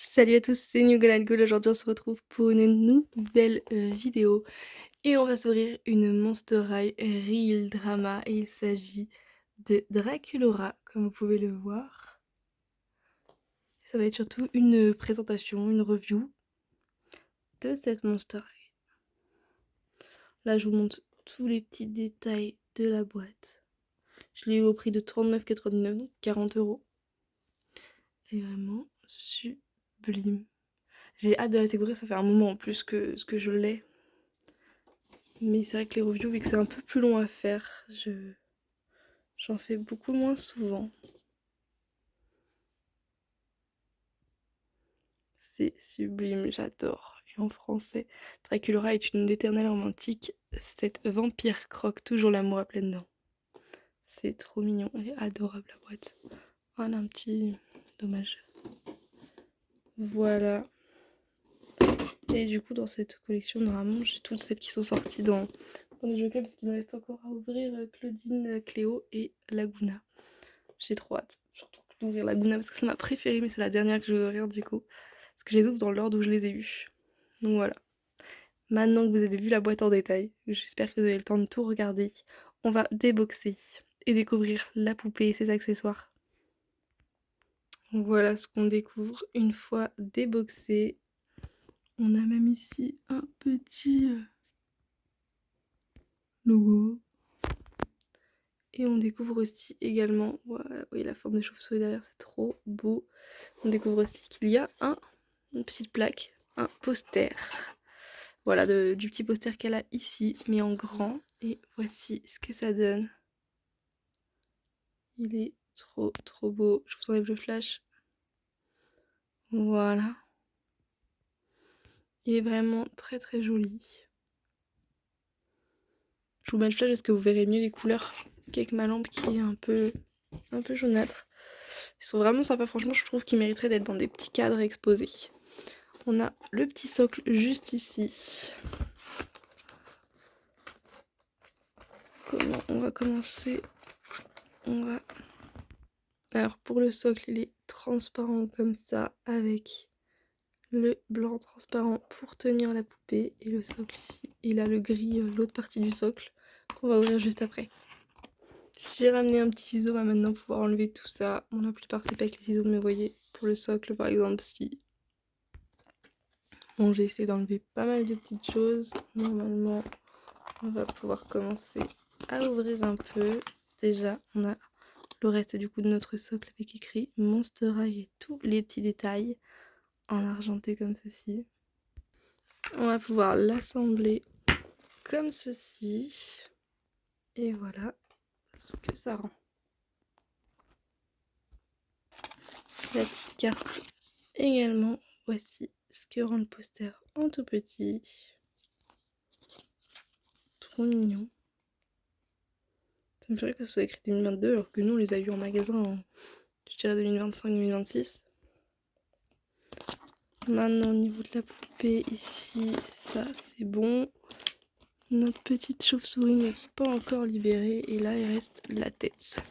Salut à tous, c'est New Goal. Aujourd'hui on se retrouve pour une nouvelle vidéo et on va s'ouvrir une Monster High Real Drama et il s'agit de Draculaura comme vous pouvez le voir. Ça va être surtout une présentation, une review de cette Monster High. Là je vous montre tous les petits détails de la boîte. Je l'ai eu au prix de 39,99 donc 40 €. Et vraiment sublime. J'ai hâte de la découvrir, ça fait un moment en plus que je l'ai. Mais c'est vrai que les reviews, vu que c'est un peu plus long à faire, j'en fais beaucoup moins souvent. C'est sublime, j'adore. Et en français, Draculaura est une éternelle romantique. Cette vampire croque toujours l'amour à pleines dents. C'est trop mignon, elle est adorable la boîte. Voilà un petit dommage. Voilà. Et du coup, dans cette collection, normalement, j'ai toutes celles qui sont sorties dans les jeux clubs parce qu'il me reste encore à ouvrir Claudine, Cléo et Laguna. J'ai trop hâte, surtout d'ouvrir Laguna parce que c'est ma préférée, mais c'est la dernière que je vais ouvrir du coup. Parce que je les ouvre dans l'ordre où je les ai eus. Donc voilà. Maintenant que vous avez vu la boîte en détail, j'espère que vous avez le temps de tout regarder. On va déboxer et découvrir la poupée et ses accessoires. Donc voilà ce qu'on découvre une fois déboxé. On a même ici un petit logo. Et on découvre aussi également, voilà, vous voyez la forme des chauves-souris derrière, c'est trop beau. On découvre aussi qu'il y a une petite plaque, un poster. Voilà, du petit poster qu'elle a ici, mais en grand. Et voici ce que ça donne. Il est trop beau. Je vous enlève le flash. Voilà. Il est vraiment très joli. Je vous mets le flash parce que vous verrez mieux les couleurs qu'avec ma lampe qui est un peu jaunâtre. Ils sont vraiment sympas, franchement, je trouve qu'ils mériteraient d'être dans des petits cadres exposés. On a le petit socle juste ici. Comment on va commencer? Alors pour le socle, il est transparent comme ça, avec le blanc transparent pour tenir la poupée. Et le socle ici, il a le gris, l'autre partie du socle, qu'on va ouvrir juste après. J'ai ramené un petit ciseau maintenant pour pouvoir enlever tout ça. Bon, la plupart c'est pas avec les ciseaux, mais vous voyez, pour le socle par exemple, si. Bon, j'ai essayé d'enlever pas mal de petites choses. Normalement, on va pouvoir commencer à ouvrir un peu. Déjà, on a le reste du coup de notre socle avec écrit Monster High et tous les petits détails en argenté comme ceci. On va pouvoir l'assembler comme ceci. Et voilà ce que ça rend. La petite carte également. Voici ce que rend le poster en tout petit. Trop mignon. Ça me ferait que ce soit écrit 2022 alors que nous on les a eu en magasin en, je dirais 2025-2026. Maintenant au niveau de la poupée ici, ça c'est bon. Notre petite chauve-souris n'est pas encore libérée et là il reste la tête.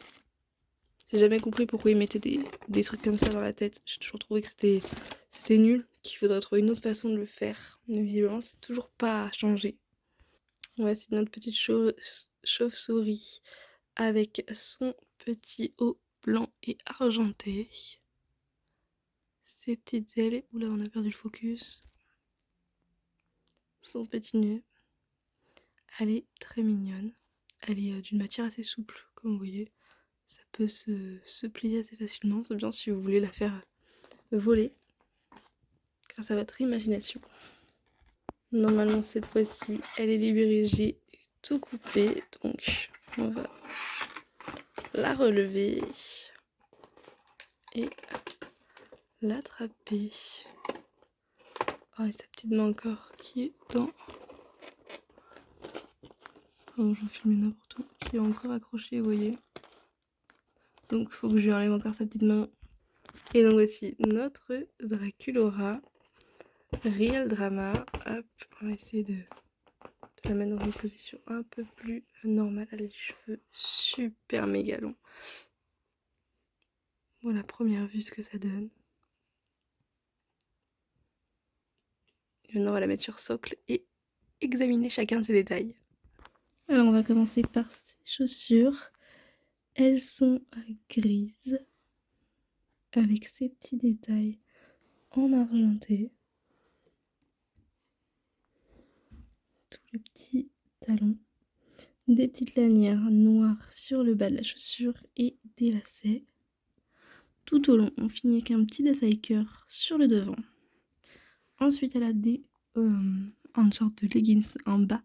J'ai jamais compris pourquoi ils mettaient des trucs comme ça dans la tête. J'ai toujours trouvé que c'était nul, qu'il faudrait trouver une autre façon de le faire. Mais visiblement c'est toujours pas changé. Voici notre petite chauve-souris avec son petit haut blanc et argenté. Ses petites ailes, oula on a perdu le focus. Son petit nœud. Elle est très mignonne. Elle est d'une matière assez souple, comme vous voyez. Ça peut se plier assez facilement. C'est bien si vous voulez la faire voler grâce à votre imagination. Normalement cette fois-ci elle est libérée, j'ai tout coupé, donc on va la relever et l'attraper. Oh, et sa petite main encore qui est dans... Oh, je vous filme n'importe où, qui est encore accrochée, vous voyez. Donc il faut que je lui enlève encore sa petite main. Et donc voici notre Draculaura Real Drama. Hop, on va essayer de la mettre dans une position un peu plus normale. Elle a les cheveux super méga longs. Voilà, première vue ce que ça donne. Et maintenant, on va la mettre sur socle et examiner chacun de ses détails. Alors, on va commencer par ses chaussures. Elles sont grises avec ces petits détails en argenté. Tous les petits talons. Des petites lanières noires sur le bas de la chaussure et des lacets. Tout au long, on finit avec un petit détail cœur sur le devant. Ensuite, elle a une sorte de leggings en bas,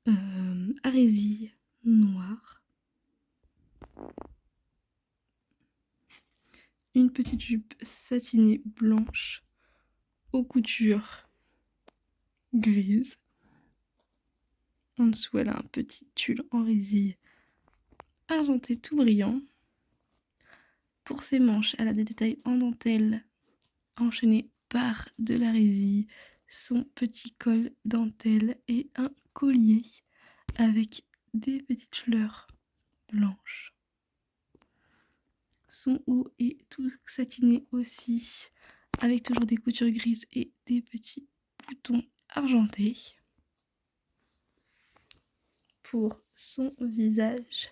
à résille noire. Une petite jupe satinée blanche aux coutures grises. En dessous, elle a un petit tulle en résille argenté tout brillant. Pour ses manches, elle a des détails en dentelle enchaînés par de la résille, son petit col dentelle et un collier avec des petites fleurs blanches. Son haut est tout satiné aussi, avec toujours des coutures grises et des petits boutons argentés. Pour son visage,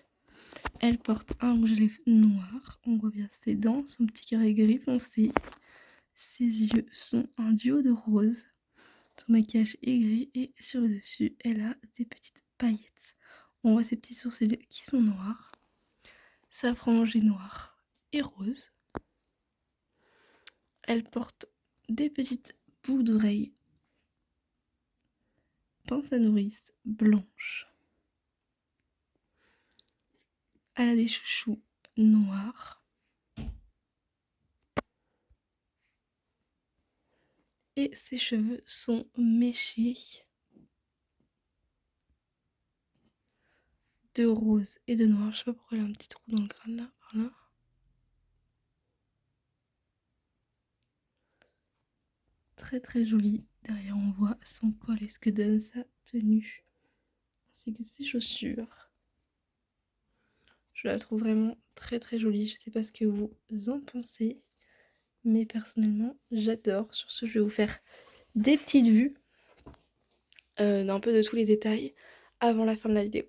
elle porte un rouge à lèvres noir. On voit bien ses dents, son petit carré gris foncé. Ses yeux sont un duo de rose. Son maquillage est gris et sur le dessus, elle a des petites paillettes. On voit ses petits sourcils qui sont noirs. Sa frange est noire et rose. Elle porte des petites boucles d'oreilles pince à nourrice blanches. Elle a des chouchous noirs. Et ses cheveux sont méchés de rose et de noir. Je sais pas pourquoi elle a un petit trou dans le crâne là, par là. Très très jolie. Derrière on voit son col et ce que donne sa tenue. Ainsi que ses chaussures. Je la trouve vraiment très très jolie. Je sais pas ce que vous en pensez. Mais personnellement j'adore. Sur ce, je vais vous faire des petites vues d'un peu de tous les détails avant la fin de la vidéo.